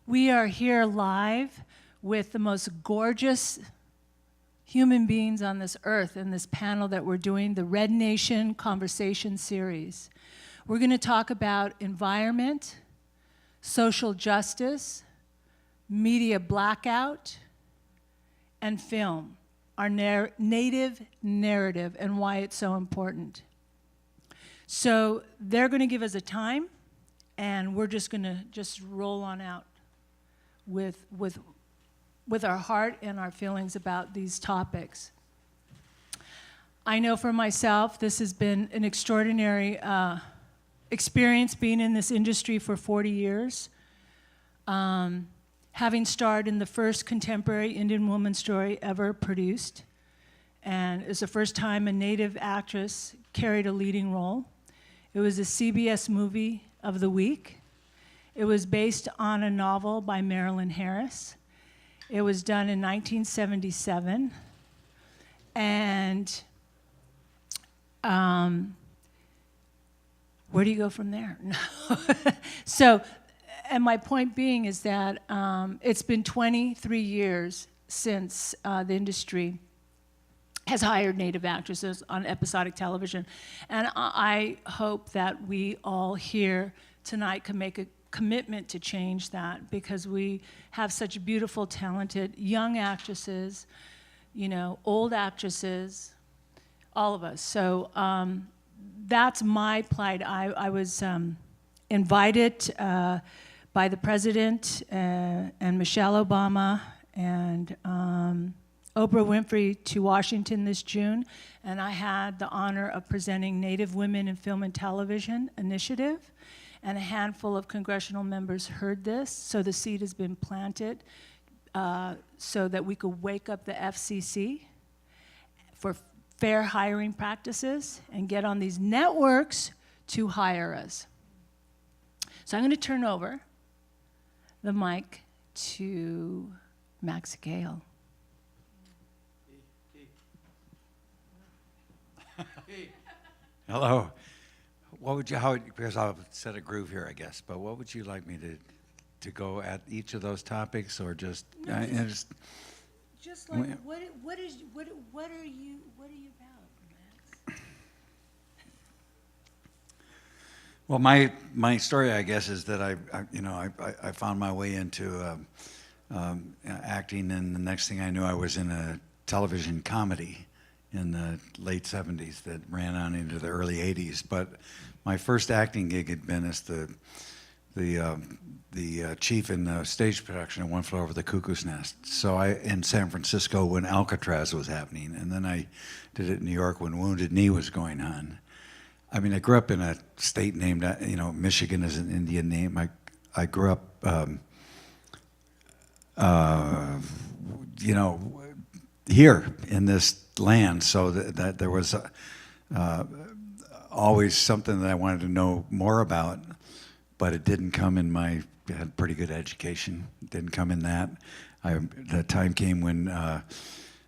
We are here live with the most gorgeous human beings on this earth in this panel that we're doing, the Red Nation Conversation Series. We're going to talk about environment, social justice, media blackout, and film, our native narrative and why it's so important. So they're going to give us a time, and we're just going to roll on out with our heart and our feelings about these topics. I know for myself, this has been an extraordinary experience being in this industry for 40 years. Having starred in the first contemporary Indian woman story ever produced. And it was the first time a Native actress carried a leading role. It was a CBS movie of the week. It was based on a novel by Marilyn Harris. It was done in 1977. And where do you go from there? So, and my point being is that it's been 23 years since the industry has hired Native actresses on episodic television. And I hope that we all here tonight can make a commitment to change that, because we have such beautiful, talented young actresses, you know, old actresses, all of us. So that's my plight. I was invited by the president and Michelle Obama and Oprah Winfrey to Washington this June, and I had the honor of presenting Native Women in Film and Television Initiative, and a handful of congressional members heard this, so the seed has been planted so that we could wake up the FCC for fair hiring practices and get on these networks to hire us. So I'm going to turn over the mic to Max Gale. Hello. What would you, because I'll set a groove here, I guess, but what would you like me to go at each of those topics, or just, No, just like, what are you about, Max? Well, my story, I guess, is that I found my way into acting, and the next thing I knew, I was in a television comedy in the late 70s that ran on into the early 80s. But my first acting gig had been as the chief in the stage production of One Flew Over the Cuckoo's Nest. So in San Francisco when Alcatraz was happening, and then I did it in New York when Wounded Knee was going on. I mean, I grew up in a state named, Michigan is an Indian name. I grew up, here in this land, so that there was always something that I wanted to know more about, but it didn't come in I had a pretty good education. It didn't come in that. The time came when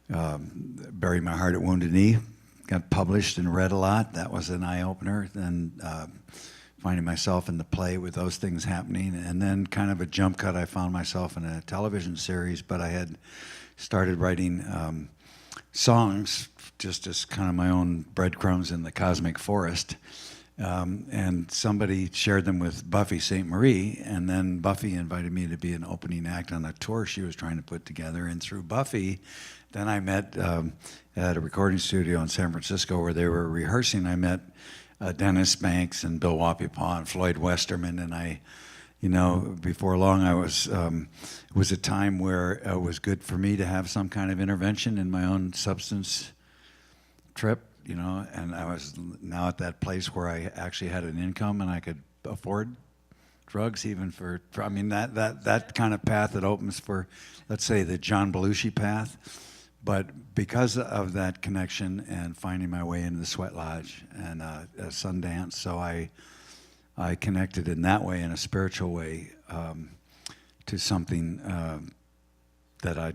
Bury My Heart at Wounded Knee got published and read a lot. That was an eye-opener. Then finding myself in the play with those things happening, and then kind of a jump cut, I found myself in a television series, but I had started writing songs just as kind of my own breadcrumbs in the cosmic forest. And somebody shared them with Buffy St. Marie, and then Buffy invited me to be an opening act on a tour she was trying to put together. And through Buffy, then I met at a recording studio in San Francisco where they were rehearsing. I met Dennis Banks and Bill Wapipaw and Floyd Westerman, and before long it was a time where it was good for me to have some kind of intervention in my own substance trip, and I was now at that place where I actually had an income and I could afford drugs, even that kind of path that opens for, let's say, the John Belushi path. But because of that connection and finding my way into the Sweat Lodge and Sundance, so I connected in that way, in a spiritual way, to something that I,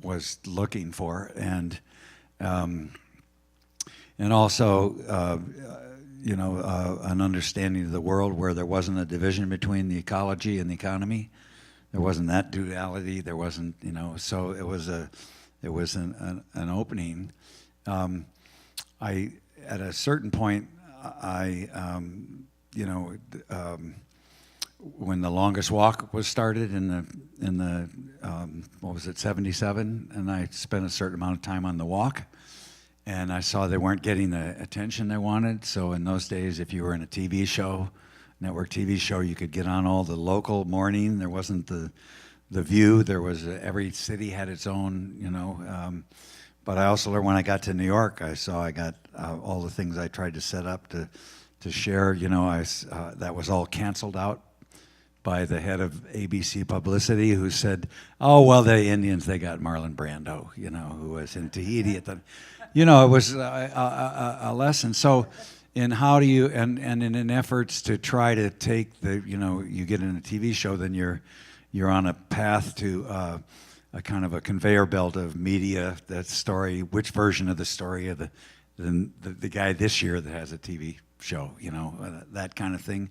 was looking for, and also, an understanding of the world where there wasn't a division between the ecology and the economy. There wasn't that duality. There wasn't, so it was an opening. At a certain point, when the longest walk was started in the what was it, 77, and I spent a certain amount of time on the walk, and I saw they weren't getting the attention they wanted. So in those days, if you were in a TV show, network TV show, you could get on all the local morning. There wasn't the View. There was every city had its own, but I also learned when I got to New York, I got all the things I tried to set up to share. That was all canceled out by the head of ABC Publicity, who said, "Oh well, the Indians, they got Marlon Brando, who was in Tahiti at the." It was a lesson. So, in how do you and in an efforts to try to take you get in a TV show, then you're on a path to a kind of a conveyor belt of media. That story, which version of the story of the guy this year that has a TV show, that kind of thing.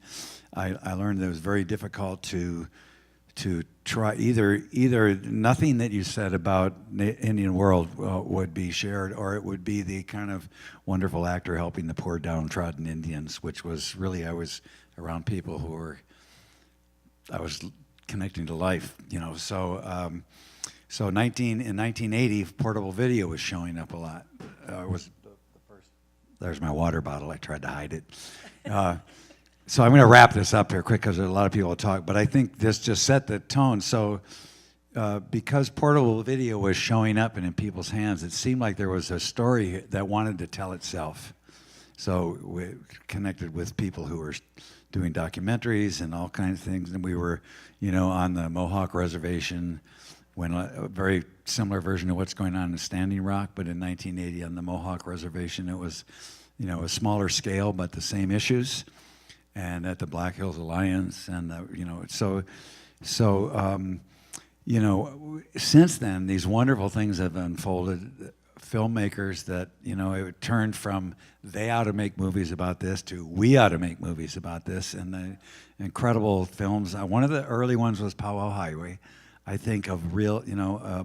I learned that it was very difficult to try either nothing that you said about Indian world would be shared, or it would be the kind of wonderful actor helping the poor downtrodden Indians, which was really, I was around people who I was connecting to life, so in 1980, portable video was showing up a lot. It was the first. There's my water bottle. I tried to hide it. So I'm going to wrap this up here quick because there's a lot of people to talk, but I think this just set the tone. So because portable video was showing up and in people's hands, it seemed like there was a story that wanted to tell itself. So we connected with people who were doing documentaries and all kinds of things, and we were, on the Mohawk Reservation, when a very similar version of what's going on in Standing Rock, but in 1980 on the Mohawk Reservation, it was, a smaller scale, but the same issues. And at the Black Hills Alliance, and since then, these wonderful things have unfolded. Filmmakers that it turned from they ought to make movies about this to we ought to make movies about this, and the incredible films. One of the early ones was Powwow Highway. I think of real,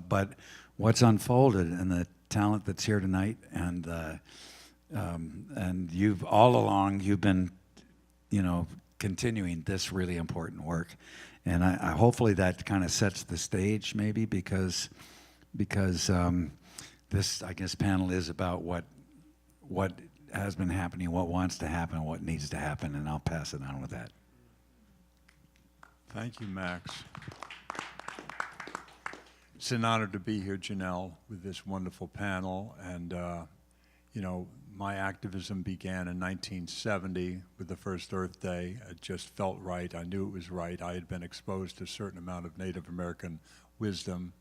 but what's unfolded and the talent that's here tonight, and you've all along you've been continuing this really important work. And I hopefully that kind of sets the stage maybe because this, I guess, panel is about what has been happening, what wants to happen, what needs to happen, and I'll pass it on with that. Thank you, Max. It's an honor to be here, Janelle, with this wonderful panel. And, my activism began in 1970 with the first Earth Day. It just felt right. I knew it was right. I had been exposed to a certain amount of Native American wisdom.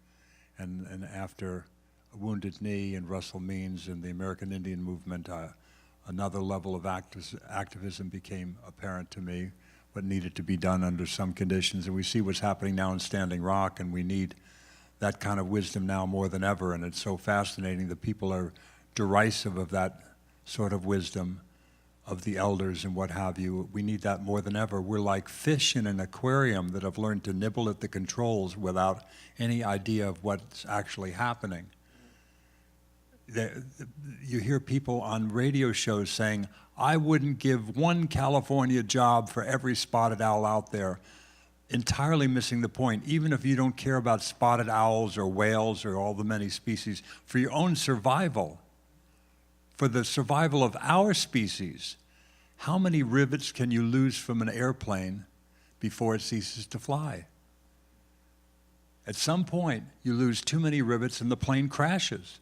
And after a Wounded Knee and Russell Means and the American Indian movement, another level of activism became apparent to me, what needed to be done under some conditions. And we see what's happening now in Standing Rock, and we need that kind of wisdom now more than ever. And it's so fascinating that people are derisive of that sort of wisdom of the elders and what have you. We need that more than ever. We're like fish in an aquarium that have learned to nibble at the controls without any idea of what's actually happening. You hear people on radio shows saying, I wouldn't give one California job for every spotted owl out there, entirely missing the point. Even if you don't care about spotted owls or whales or all the many species, for your own survival, for the survival of our species, how many rivets can you lose from an airplane before it ceases to fly? At some point, you lose too many rivets and the plane crashes.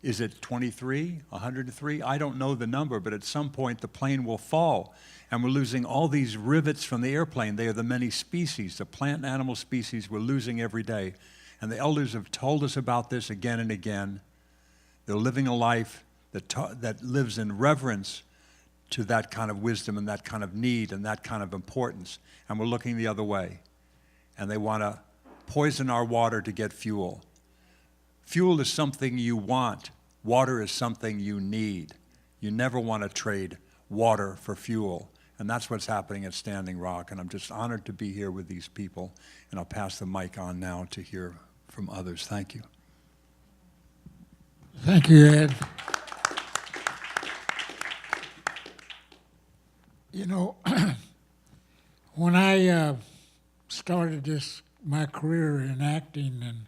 Is it 23, 103? I don't know the number, but at some point the plane will fall, and we're losing all these rivets from the airplane. They are the many species, the plant and animal species we're losing every day. And the elders have told us about this again and again. They're living a life that lives in reverence to that kind of wisdom and that kind of need and that kind of importance. And we're looking the other way. And they want to poison our water to get fuel. Fuel is something you want. Water is something you need. You never want to trade water for fuel. And that's what's happening at Standing Rock. And I'm just honored to be here with these people. And I'll pass the mic on now to hear from others. Thank you. Thank you, Ed. You know, when I started my career in acting and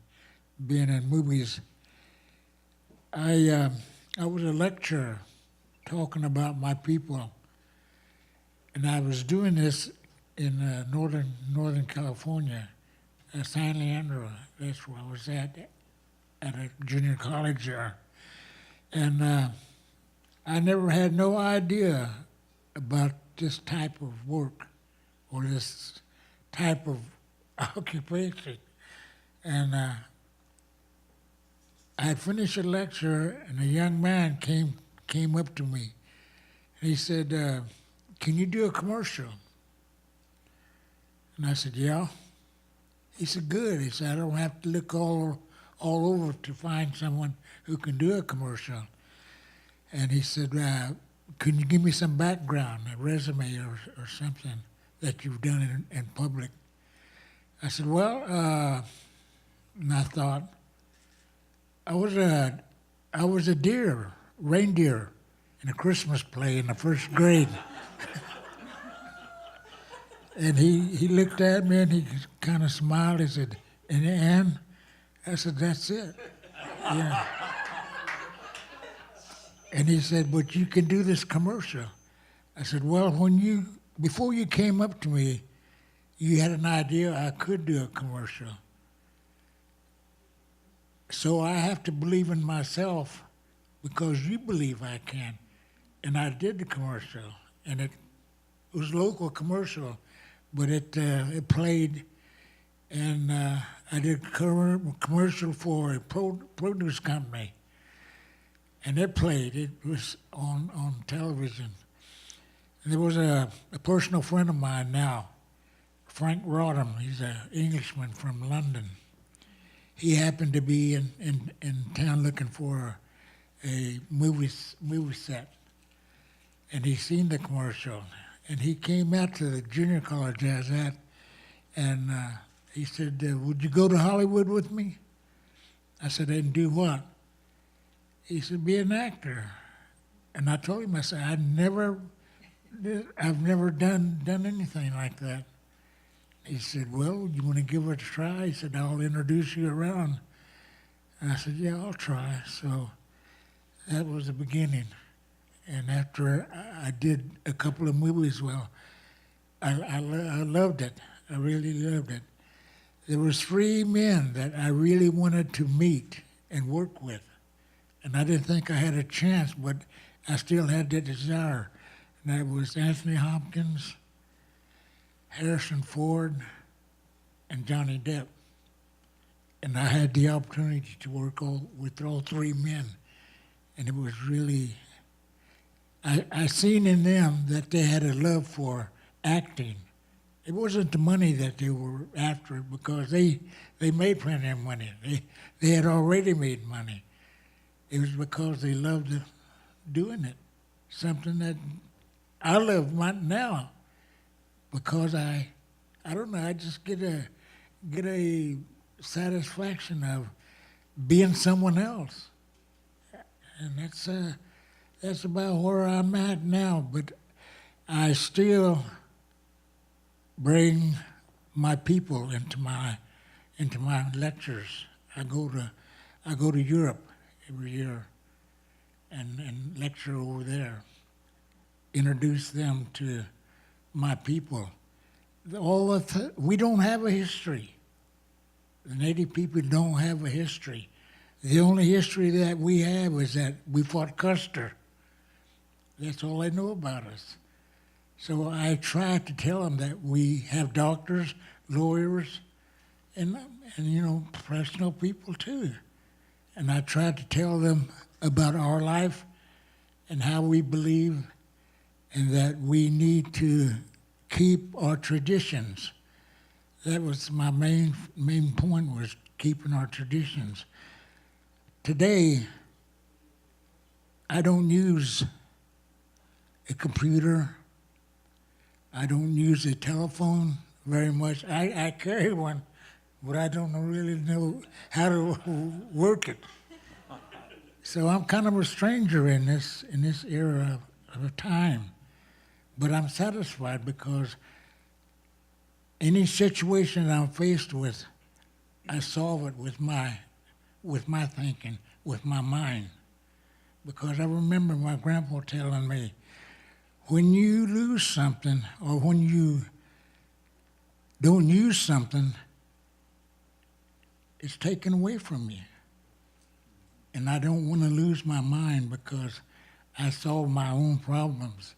being in movies, I was a lecturer talking about my people, and I was doing this in Northern California, San Leandro. That's where I was at a junior college there, and I never had no idea about this type of work or this type of occupation. And I had finished a lecture, and a young man came up to me. And he said, "Can you do a commercial?" And I said, "Yeah." He said, "Good." He said, "I don't have to look all over to find someone who can do a commercial." And he said, "Can you give me some background, a resume or something that you've done in public?" I said, "Well," and I thought, I was a reindeer in a Christmas play in the first grade. And he looked at me and he kind of smiled. He said, "And?" I said, "That's it." Yeah. And he said, "But you can do this commercial." I said, "Well, before you came up to me, you had an idea I could do a commercial. So I have to believe in myself because you believe I can." And I did the commercial, and it was a local commercial, but it played, and I did a commercial for a produce company. And it played. It was on television. And there was a personal friend of mine now, Frank Rodham. He's an Englishman from London. He happened to be in town looking for a movie set. And he seen the commercial. And he came out to the junior college I was at, and he said, "Would you go to Hollywood with me?" I said, "And do what?" He said, "Be an actor." And I told him, I said, I've never done anything like that. He said, "Well, you want to give it a try?" He said, "I'll introduce you around." And I said, "Yeah, I'll try." So that was the beginning. And after I did a couple of movies, well, I loved it. I really loved it. There was 3 men that I really wanted to meet and work with. And I didn't think I had a chance, but I still had that desire. And that was Anthony Hopkins, Harrison Ford, and Johnny Depp. And I had the opportunity to work with all 3 men. And it was really, I seen in them that they had a love for acting. It wasn't the money that they were after, because they made plenty of money. They had already made money. It was because they loved doing it, something that I love now, because I don't know, I just get a satisfaction of being someone else, and that's about where I'm at now. But I still bring my people into my lectures. I go to Europe every year and lecture over there, introduce them to my people. We don't have a history. The Native people don't have a history. The only history that we have is that we fought Custer. That's all they know about us. So I try to tell them that we have doctors, lawyers, and professional people too. And I try to tell them about our life and how we believe, and that we need to keep our traditions. That was my main point, was keeping our traditions. Today, I don't use a computer. I don't use a telephone very much. I carry one, but I don't really know how to work it. So I'm kind of a stranger in this era of time. But I'm satisfied because any situation I'm faced with, I solve it with my thinking, with my mind. Because I remember my grandpa telling me, when you lose something or when you don't use something, it's taken away from you. And I don't want to lose my mind because I solve my own problems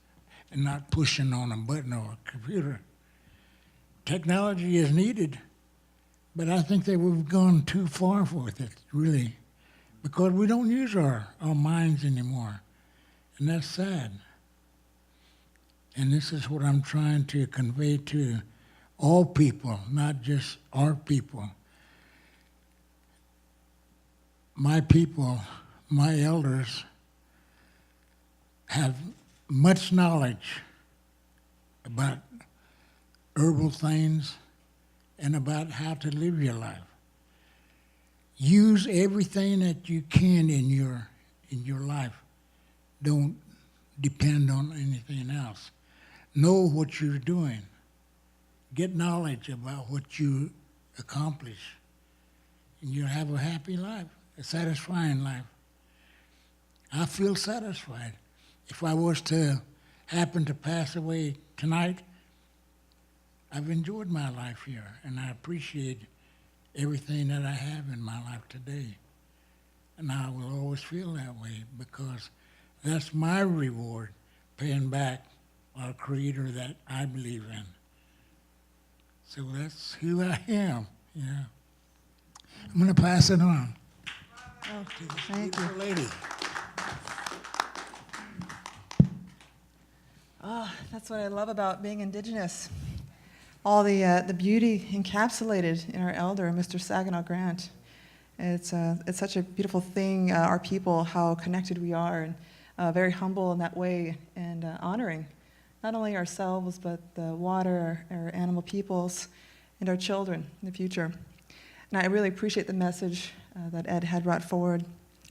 and not pushing on a button or a computer. Technology is needed, but I think that we've gone too far with it, really, because we don't use our minds anymore, and that's sad. And this is what I'm trying to convey to all people, not just our people. My people, my elders, have much knowledge about herbal things and about how to live your life. Use everything that you can in your life. Don't depend on anything else. Know what you're doing. Get knowledge about what you accomplish, and you'll have a happy life, a satisfying life. I feel satisfied. If I was to happen to pass away tonight, I've enjoyed my life here, and I appreciate everything that I have in my life today. And I will always feel that way because that's my reward, paying back our Creator that I believe in. So that's who I am. Yeah. I'm going to pass it on. Oh, thank you. Lady. Oh, that's what I love about being Indigenous. All the beauty encapsulated in our elder, Mr. Saginaw Grant. It's such a beautiful thing, our people, how connected we are, and very humble in that way, and honoring not only ourselves, but the water, our animal peoples, and our children in the future. And I really appreciate the message that Ed had brought forward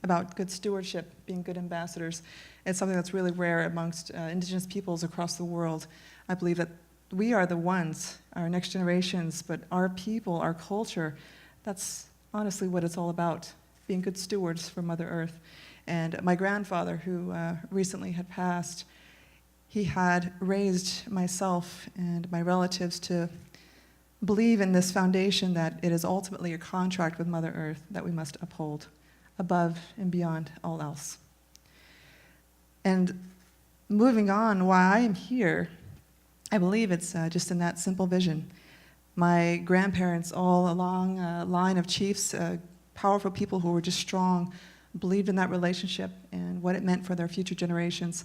about good stewardship, being good ambassadors. It's something that's really rare amongst Indigenous peoples across the world. I believe that we are the ones, our next generations, but our people, our culture, that's honestly what it's all about, being good stewards for Mother Earth. And my grandfather, who recently had passed, he had raised myself and my relatives to believe in this foundation that it is ultimately a contract with Mother Earth that we must uphold above and beyond all else. And moving on, why I am here, I believe it's just in that simple vision. My grandparents, all along a line of chiefs, powerful people who were just strong, believed in that relationship and what it meant for their future generations,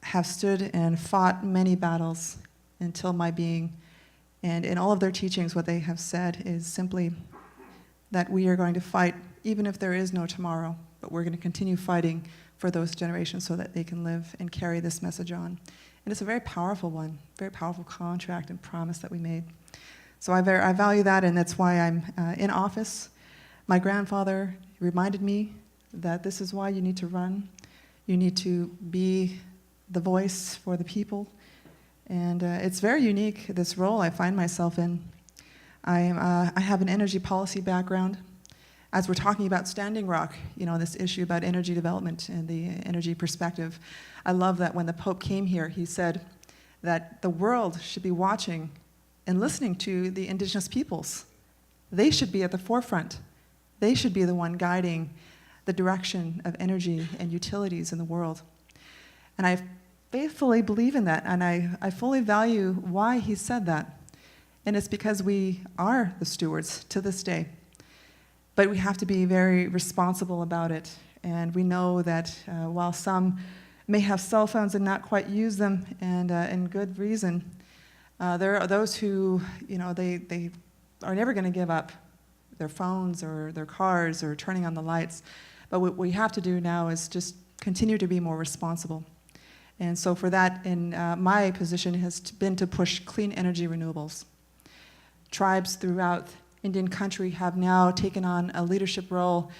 have stood and fought many battles until my being. And in all of their teachings, what they have said is simply that we are going to fight even if there is no tomorrow, but we're going to continue fighting for those generations so that they can live and carry this message on. And it's a very powerful one, very powerful contract and promise that we made. So I value that, and that's why I'm in office. My grandfather reminded me that this is why you need to run. You need to be the voice for the people. And it's very unique, this role I find myself in. I have an energy policy background. As we're talking about Standing Rock, this issue about energy development and the energy perspective, I love that when the Pope came here, he said that the world should be watching and listening to the Indigenous peoples. They should be at the forefront. They should be the one guiding the direction of energy and utilities in the world. And I faithfully believe in that, and I fully value why he said that. And it's because we are the stewards to this day. But we have to be very responsible about it. And we know that while some may have cell phones and not quite use them, and in good reason, there are those who, they are never going to give up their phones or their cars or turning on the lights. But what we have to do now is just continue to be more responsible. And so for that, in my position has been to push clean energy renewables. Tribes throughout Indian country have now taken on a leadership role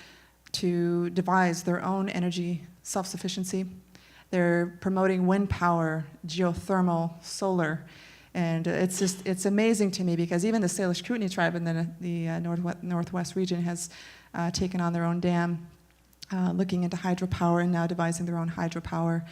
to devise their own energy self-sufficiency. They're promoting wind power, geothermal, solar, and it's amazing to me because even the Salish Kootenai tribe in the northwest region has taken on their own dam, looking into hydropower and now devising their own hydropower.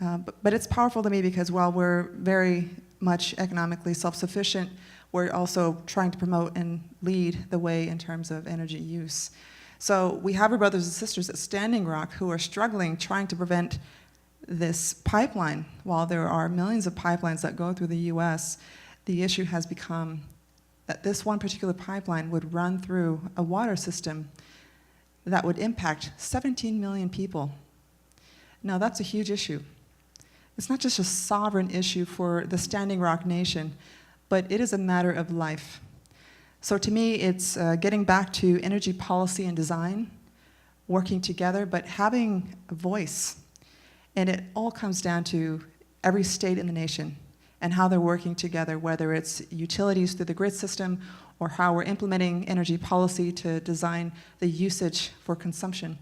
But it's powerful to me because while we're very much economically self-sufficient, we're also trying to promote and lead the way in terms of energy use. So we have our brothers and sisters at Standing Rock who are struggling, trying to prevent this pipeline. While there are millions of pipelines that go through the US, the issue has become that this one particular pipeline would run through a water system that would impact 17 million people. Now that's a huge issue. It's not just a sovereign issue for the Standing Rock Nation, but it is a matter of life. So to me, it's getting back to energy policy and design, working together, but having a voice. And it all comes down to every state in the nation and how they're working together, whether it's utilities through the grid system or how we're implementing energy policy to design the usage for consumption.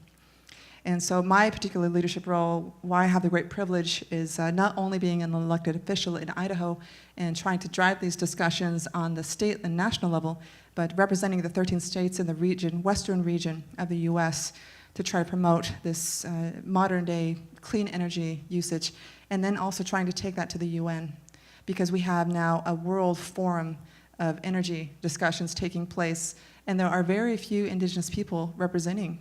And so my particular leadership role, why I have the great privilege, is not only being an elected official in Idaho and trying to drive these discussions on the state and national level, but representing the 13 states in the region, western region of the US, to try to promote this modern day clean energy usage, and then also trying to take that to the UN, because we have now a world forum of energy discussions taking place, and there are very few Indigenous people representing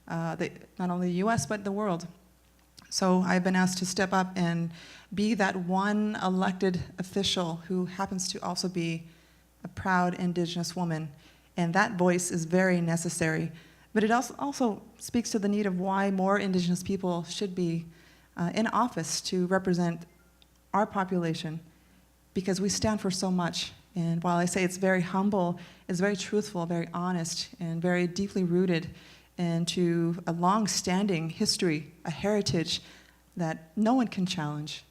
not only the US, but the world. So I've been asked to step up and be that one elected official who happens to also be a proud Indigenous woman, and that voice is very necessary. But it also speaks to the need of why more Indigenous people should be in office to represent our population, because we stand for so much. And while I say it's very humble, it's very truthful, very honest, and very deeply rooted into a long-standing history, a heritage that no one can challenge.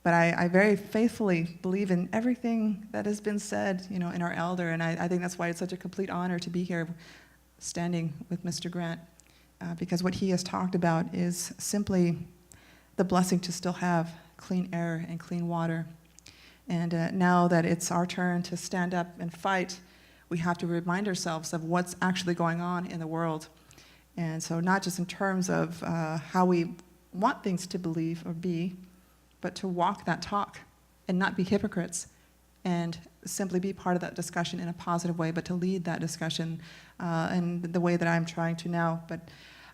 But I very faithfully believe in everything that has been said, in our elder, and I think that's why it's such a complete honor to be here standing with Mr. Grant, because what he has talked about is simply the blessing to still have clean air and clean water. And now that it's our turn to stand up and fight, we have to remind ourselves of what's actually going on in the world. And so not just in terms of how we want things to believe or be, but to walk that talk and not be hypocrites and simply be part of that discussion in a positive way, but to lead that discussion in the way that I'm trying to now. But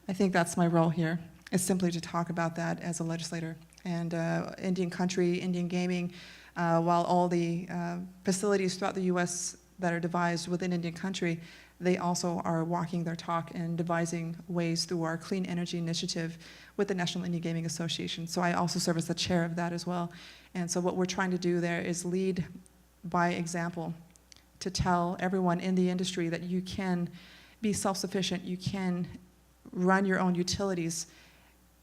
I think that's my role here, is simply to talk about that as a legislator. And Indian country, Indian gaming, while all the facilities throughout the US that are devised within Indian country, they also are walking their talk and devising ways through our Clean Energy Initiative with the National Indian Gaming Association. So I also serve as the chair of that as well. And so what we're trying to do there is lead by example, to tell everyone in the industry that you can be self-sufficient, you can run your own utilities,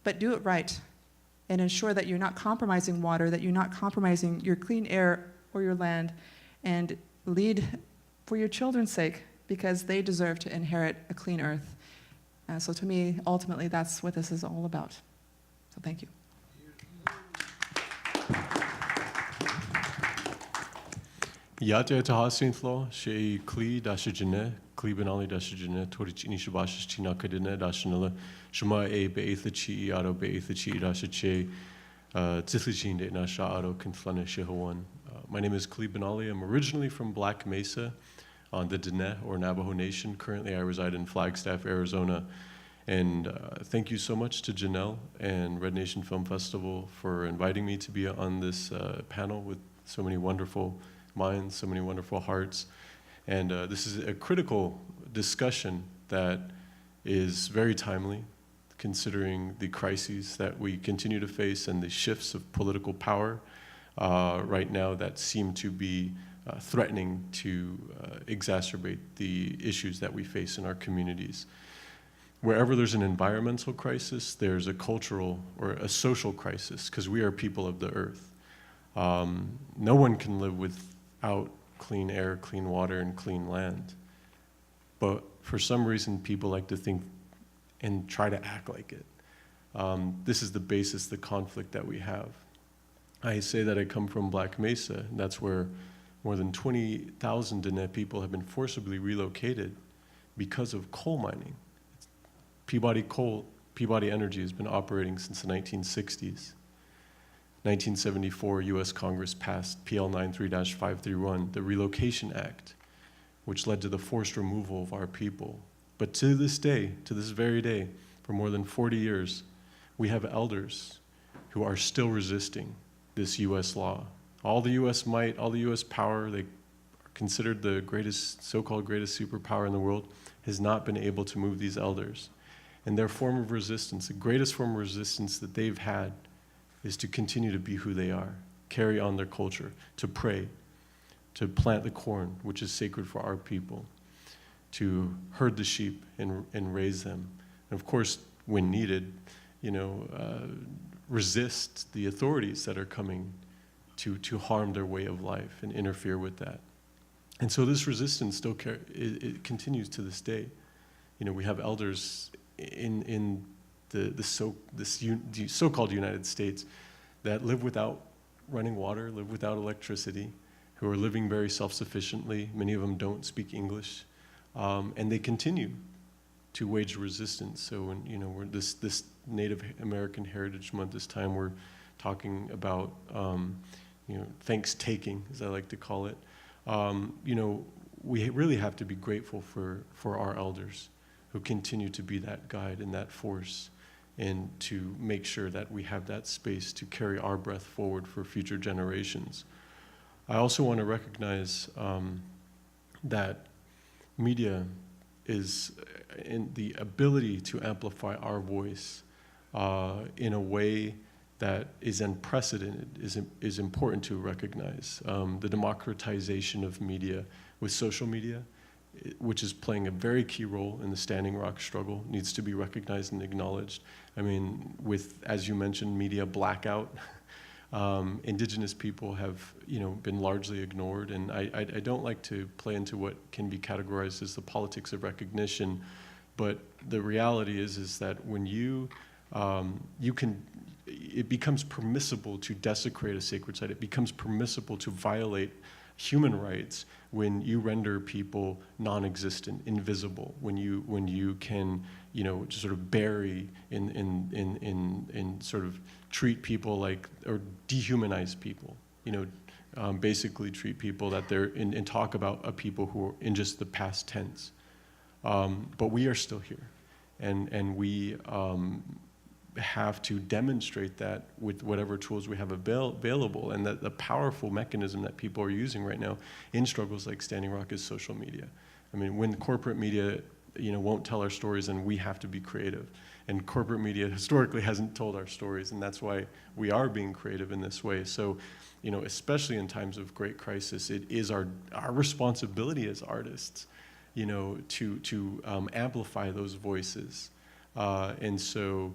but do it right and ensure that you're not compromising water, that you're not compromising your clean air or your land, and lead for your children's sake, because they deserve to inherit a clean earth. So to me, ultimately, that's what this is all about. So thank you. Yate tahasin flo she kli dashijine kli benali dashijine torichini shabash china kadine dashinala shuma e beithachi aro beithachi dashiche zithlichin de nasha aro conflana shehawan. My name is Kli Benali. I'm originally from Black Mesa on the Diné or Navajo Nation. Currently I reside in Flagstaff, Arizona. And thank you so much to Janelle and Red Nation Film Festival for inviting me to be on this panel with so many wonderful minds, so many wonderful hearts. And this is a critical discussion that is very timely, considering the crises that we continue to face and the shifts of political power right now that seem to be threatening to exacerbate the issues that we face in our communities. wherever there's an environmental crisis, there's a cultural or a social crisis, because we are people of the earth. No one can live without clean air, clean water, and clean land. But for some reason, people like to think and try to act like it. This is the basis, the conflict that we have. I say that I come from Black Mesa, and that's where more than 20,000 Diné people have been forcibly relocated because of coal mining. Peabody Energy has been operating since the 1960s. 1974, US Congress passed PL 93-531, the Relocation Act, which led to the forced removal of our people. But to this day, to this very day, for more than 40 years, we have elders who are still resisting this US law. All the US might, all the US power, they are considered the greatest, so-called greatest superpower in the world, has not been able to move these elders. And their form of resistance, the greatest form of resistance that they've had, is to continue to be who they are, carry on their culture, to pray, to plant the corn, which is sacred for our people, to herd the sheep and raise them. And of course, when needed, resist the authorities that are coming to harm their way of life and interfere with that. And so this resistance still it continues to this day. We have elders in the so-called United States that live without running water, live without electricity, who are living very self-sufficiently. Many of them don't speak English, and they continue to wage resistance. So when we're this Native American Heritage Month, this time we're talking about thanks-taking, as I like to call it. We really have to be grateful for our elders who continue to be that guide and that force, and to make sure that we have that space to carry our breath forward for future generations. I also want to recognize that media is in the ability to amplify our voice in a way that is unprecedented, is important to recognize. The democratization of media with social media, which is playing a very key role in the Standing Rock struggle, needs to be recognized and acknowledged. I mean, with, as you mentioned, media blackout, Indigenous people have, been largely ignored, and I don't like to play into what can be categorized as the politics of recognition, but the reality is that when it becomes permissible to desecrate a sacred site. It becomes permissible to violate human rights when you render people non-existent, invisible, when you can, just sort of bury in sort of treat people like, or dehumanize people, basically treat people that they're and talk about a people who are in just the past tense. But we are still here, and we have to demonstrate that with whatever tools we have available, and that the powerful mechanism that people are using right now in struggles like Standing Rock is social media. I mean, when corporate media, won't tell our stories, and we have to be creative. And corporate media historically hasn't told our stories, and that's why we are being creative in this way. So, especially in times of great crisis, it is our responsibility as artists, to amplify those voices. And so,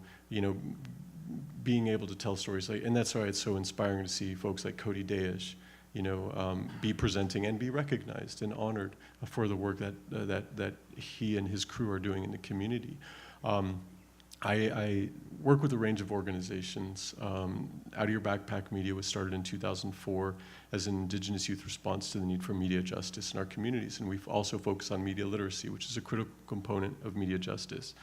being able to tell stories and that's why it's so inspiring to see folks like Cody Dayish, be presenting and be recognized and honored for the work that he and his crew are doing in the community. I work with a range of organizations. Out of Your Backpack Media was started in 2004 as an Indigenous youth response to the need for media justice in our communities, and we've also focused on media literacy, which is a critical component of media justice.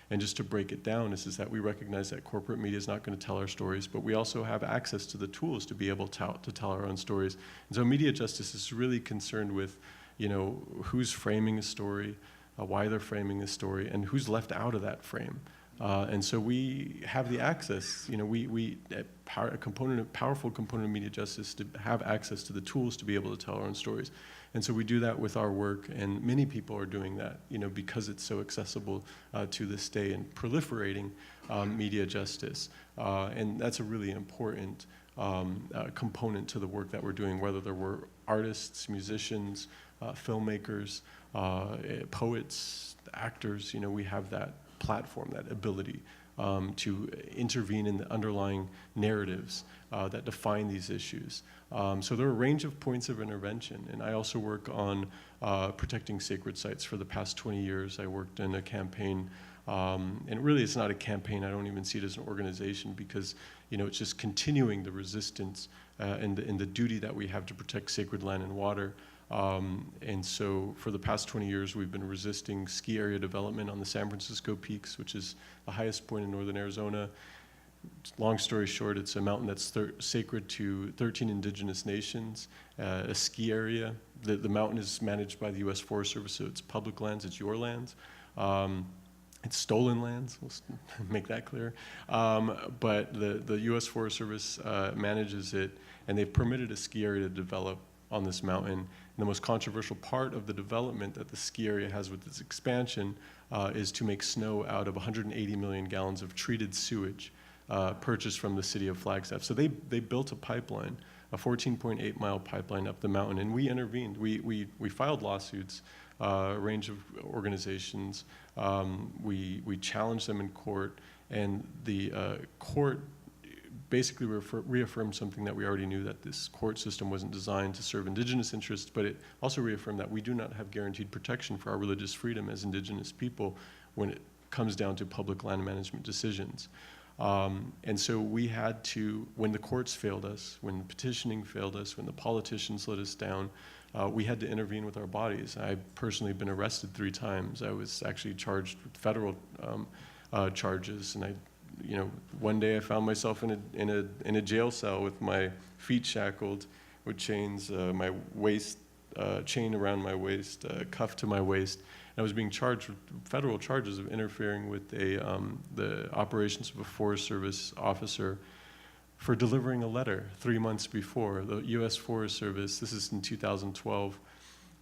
And just to break it down, is that we recognize that corporate media is not going to tell our stories, but we also have access to the tools to be able to tell our own stories. And so media justice is really concerned with, who's framing a story, why they're framing a story, and who's left out of that frame. And so we have the access, a powerful component of media justice to have access to the tools to be able to tell our own stories. And so we do that with our work, and many people are doing that, because it's so accessible to this day and proliferating media justice. And that's a really important component to the work that we're doing, whether there were artists, musicians, filmmakers, poets, actors, we have that platform, that ability to intervene in the underlying narratives that define these issues. So there are a range of points of intervention, and I also work on protecting sacred sites. For the past 20 years, I worked in a campaign, and really it's not a campaign, I don't even see it as an organization, because it's just continuing the resistance and the duty that we have to protect sacred land and water. And so for the past 20 years, we've been resisting ski area development on the San Francisco Peaks, which is the highest point in northern Arizona. Long story short, it's a mountain that's sacred to 13 indigenous nations, a ski area. The mountain is managed by the U.S. Forest Service, so it's public lands, it's your lands. It's stolen lands, let's make that clear. But the U.S. Forest Service manages it, and they've permitted a ski area to develop on this mountain. And the most controversial part of the development that the ski area has with its expansion is to make snow out of 180 million gallons of treated sewage purchased from the city of Flagstaff. So they built a pipeline, a 14.8-mile pipeline up the mountain, and we intervened. We filed lawsuits, a range of organizations. We challenged them in court, and the court basically reaffirmed something that we already knew, that this court system wasn't designed to serve indigenous interests, but it also reaffirmed that we do not have guaranteed protection for our religious freedom as indigenous people when it comes down to public land management decisions. And so we had to, when the courts failed us, when the petitioning failed us, when the politicians let us down, we had to intervene with our bodies. I've personally been arrested 3 times. I was actually charged with federal charges, and one day I found myself in a jail cell with my feet shackled with chains, my waist chain around my waist, cuffed to my waist. And I was being charged with federal charges of interfering with the operations of a Forest Service officer for delivering a letter 3 months before. The U.S. Forest Service, this is in 2012,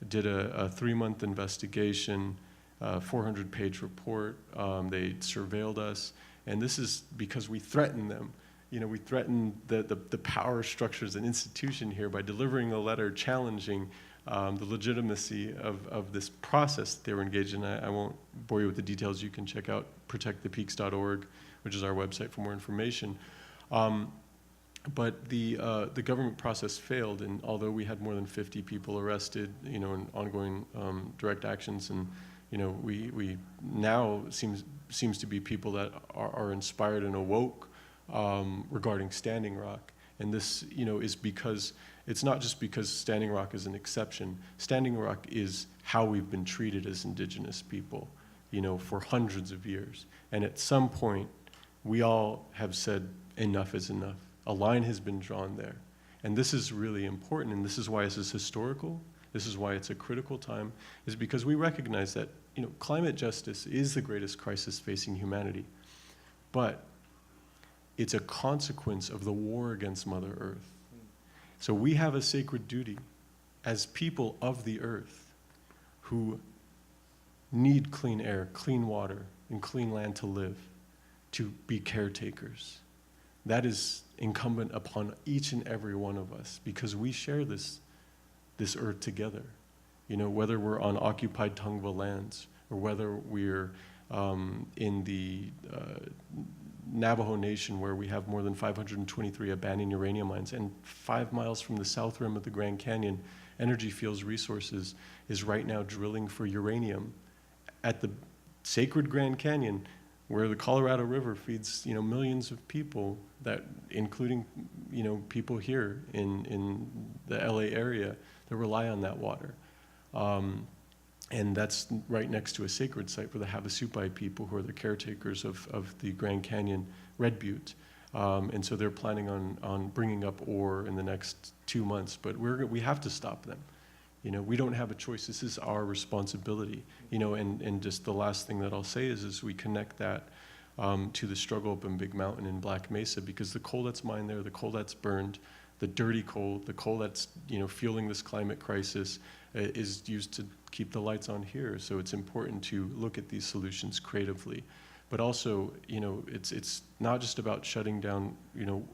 did a 3-month investigation, 400-page report. They surveilled us. And this is because we threatened them. We threatened the power structures and institution here by delivering a letter challenging the legitimacy of this process that they were engaged in. I won't bore you with the details. You can check out protectthepeaks.org, which is our website, for more information. But the government process failed, and although we had more than 50 people arrested, in ongoing direct actions, and we now seems to be people that are inspired and awoke regarding Standing Rock. And this, is because, it's not just because Standing Rock is an exception. Standing Rock is how we've been treated as indigenous people, for hundreds of years. And at some point, we all have said enough is enough. A line has been drawn there. And this is really important, and this is why this is historical. This is why it's a critical time, is because we recognize that climate justice is the greatest crisis facing humanity, but it's a consequence of the war against Mother Earth. So we have a sacred duty as people of the earth who need clean air, clean water, and clean land to live, to be caretakers. That is incumbent upon each and every one of us, because we share this earth together. Whether we're on occupied Tongva lands, or whether we're in the Navajo Nation, where we have more than 523 abandoned uranium mines, and 5 miles from the south rim of the Grand Canyon, Energy Fields Resources is right now drilling for uranium at the sacred Grand Canyon, where the Colorado River feeds millions of people, that including people here in the LA area that rely on that water. And that's right next to a sacred site for the Havasupai people, who are the caretakers of the Grand Canyon Red Butte. And so they're planning on bringing up ore in the next 2 months, but we have to stop them. We don't have a choice. This is our responsibility. And just the last thing that I'll say is we connect that to the struggle up in Big Mountain in Black Mesa, because the coal that's mined there, the coal that's burned, the dirty coal, the coal that's fueling this climate crisis, is used to keep the lights on here. So it's important to look at these solutions creatively. But also, it's not just about shutting down,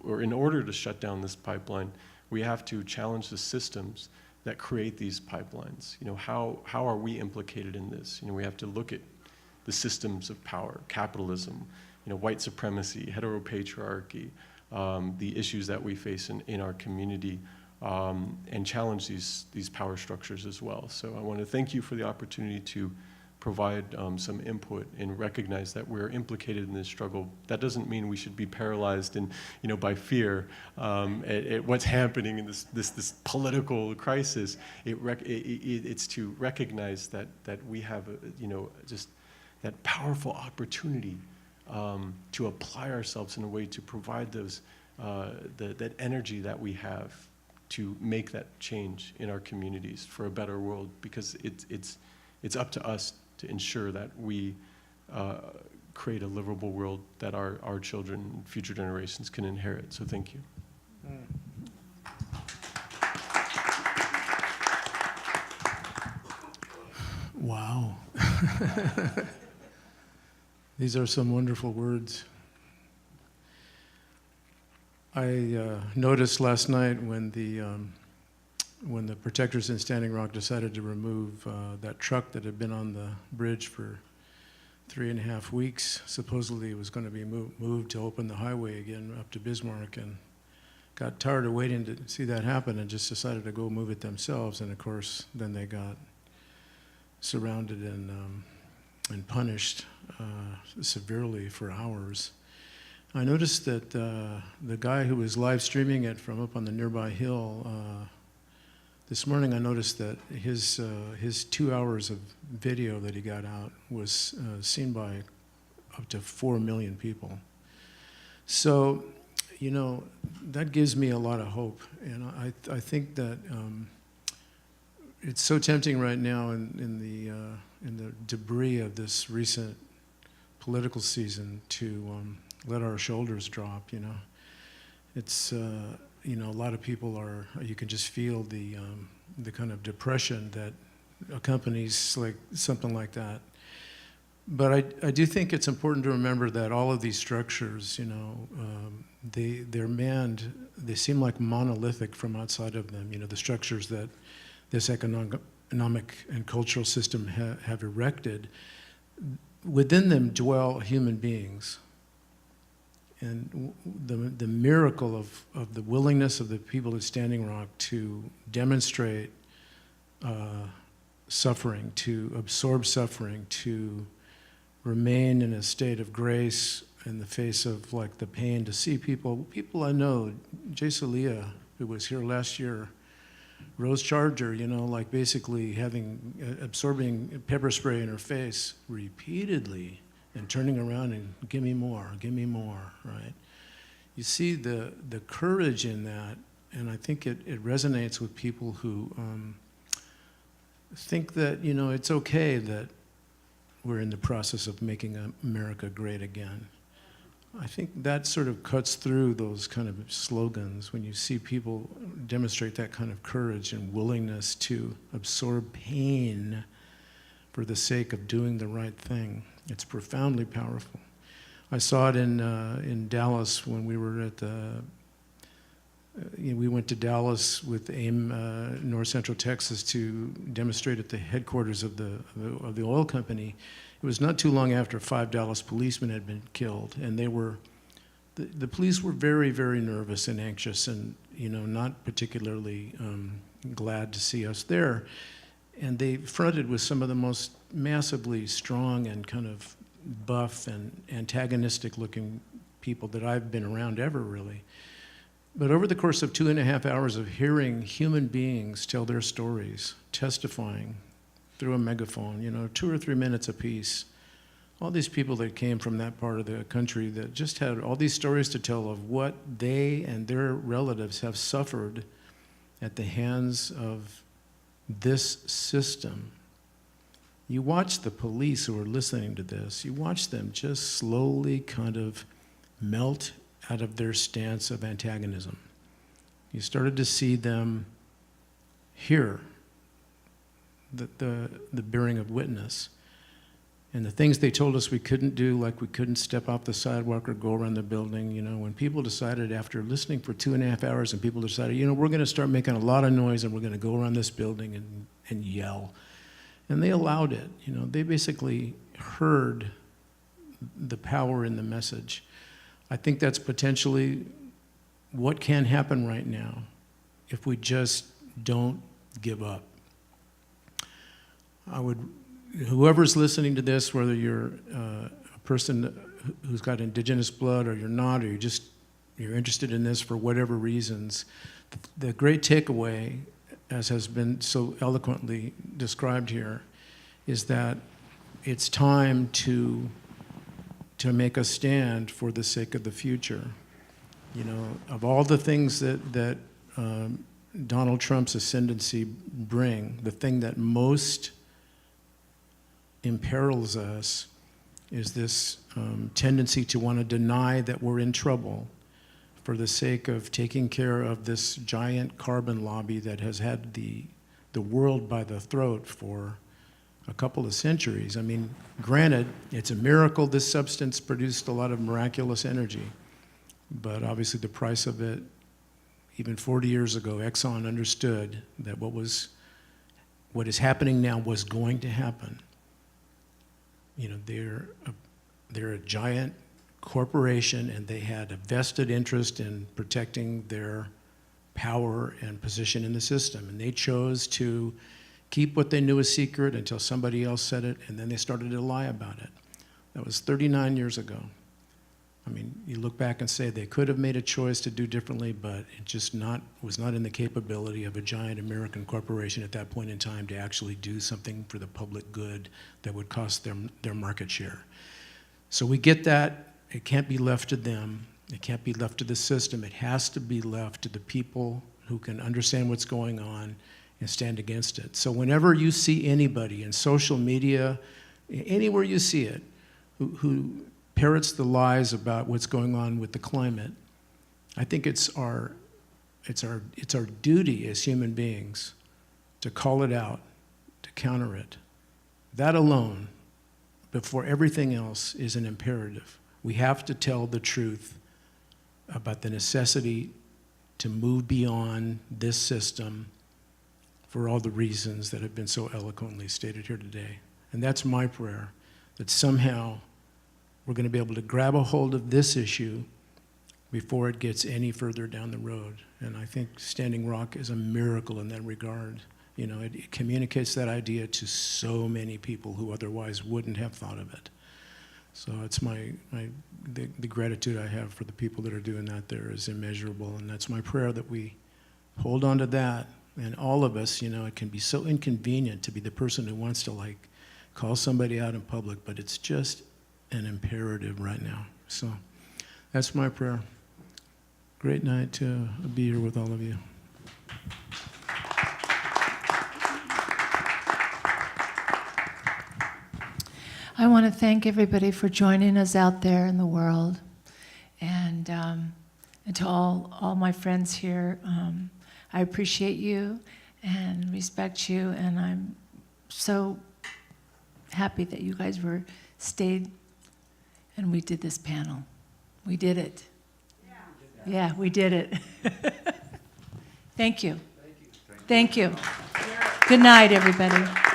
or in order to shut down this pipeline, we have to challenge the systems that create these pipelines. How are we implicated in this? We have to look at the systems of power, capitalism, white supremacy, heteropatriarchy, the issues that we face in our community, and challenge these power structures as well. So I want to thank you for the opportunity to provide some input and recognize that we're implicated in this struggle. That doesn't mean we should be paralyzed by fear at what's happening in this political crisis. It's to recognize that we have just that powerful opportunity to apply ourselves in a way to provide those that energy that we have to make that change in our communities for a better world, because it's up to us to ensure that we create a livable world that our children and future generations can inherit. So thank you. Wow. These are some wonderful words. I noticed last night when the protectors in Standing Rock decided to remove that truck that had been on the bridge for 3.5 weeks. Supposedly it was going to be moved to open the highway again up to Bismarck, and got tired of waiting to see that happen and just decided to go move it themselves. And of course, then they got surrounded and punished severely for hours. I noticed that the guy who was live streaming it from up on the nearby hill, this morning I noticed that his 2 hours of video that he got out was seen by up to 4 million people. So, that gives me a lot of hope. And I think that it's so tempting right now in the debris of this recent political season to let our shoulders drop. It's a lot of people you can just feel the kind of depression that accompanies like something like that. But I do think it's important to remember that all of these structures, they're manned. They seem like monolithic from outside of them. The structures that this economic and cultural system have erected. Within them dwell human beings. And the miracle of the willingness of the people at Standing Rock to demonstrate suffering, to absorb suffering, to remain in a state of grace in the face of like the pain, to see people I know, Jay Salia, who was here last year, Rose Charger, like basically absorbing pepper spray in her face repeatedly and turning around and give me more, right? You see the courage in that, and I think it resonates with people who think that, it's okay that we're in the process of making America great again. I think that sort of cuts through those kind of slogans when you see people demonstrate that kind of courage and willingness to absorb pain for the sake of doing the right thing. It's profoundly powerful. I saw it in Dallas when we were at we went to Dallas with AIM, North Central Texas, to demonstrate at the headquarters of the oil company. It was not too long after 5 Dallas policemen had been killed, and the police were very, very nervous and anxious, and not particularly glad to see us there. And they fronted with some of the most massively strong and kind of buff and antagonistic-looking people that I've been around ever, really. But over the course of 2.5 hours of hearing human beings tell their stories, testifying through a megaphone, 2 or 3 minutes apiece, all these people that came from that part of the country that just had all these stories to tell of what they and their relatives have suffered at the hands of this system. You watch the police who are listening to this, you watch them just slowly kind of melt out of their stance of antagonism. You started to see them hear the bearing of witness. And the things they told us we couldn't do, like we couldn't step off the sidewalk or go around the building, when people decided after listening for 2.5 hours and people decided, we're going to start making a lot of noise and we're going to go around this building and yell. And they allowed it. They basically heard the power in the message. I think that's potentially what can happen right now if we just don't give up. Whoever's listening to this, whether you're a person who's got indigenous blood or you're not, or you're interested in this for whatever reasons, the great takeaway, as has been so eloquently described here, is that it's time to make a stand for the sake of the future. You know, of all the things that Donald Trump's ascendancy bring, the thing that most imperils us is this tendency to want to deny that we're in trouble for the sake of taking care of this giant carbon lobby that has had the world by the throat for a couple of centuries. I mean, granted, it's a miracle this substance produced a lot of miraculous energy, but obviously the price of it, even 40 years ago, Exxon understood that what is happening now was going to happen. You know, they're a giant corporation, and they had a vested interest in protecting their power and position in the system. And they chose to keep what they knew a secret until somebody else said it, and then they started to lie about it. That was 39 years ago. I mean, you look back and say they could have made a choice to do differently, but it just was not in the capability of a giant American corporation at that point in time to actually do something for the public good that would cost their market share. So we get that. It can't be left to them. It can't be left to the system. It has to be left to the people who can understand what's going on and stand against it. So whenever you see anybody in social media, anywhere you see it, who parrots the lies about what's going on with the climate, I think it's our duty as human beings to call it out, to counter it. That alone, before everything else, is an imperative. We have to tell the truth about the necessity to move beyond this system for all the reasons that have been so eloquently stated here today. And that's my prayer, that somehow we're going to be able to grab a hold of this issue before it gets any further down the road. And I think Standing Rock is a miracle in that regard. You know, it communicates that idea to so many people who otherwise wouldn't have thought of it. So it's the gratitude I have for the people that are doing that there is immeasurable, and that's my prayer, that we hold on to that. And all of us, you know, it can be so inconvenient to be the person who wants to call somebody out in public, but it's just an imperative right now. So that's my prayer. Great night to be here with all of you. I want to thank everybody for joining us out there in the world, and to all my friends here. I appreciate you and respect you, and I'm so happy that you guys stayed and we did this panel. We did it. Yeah, we did it. Thank you. Thank you. Good night, everybody.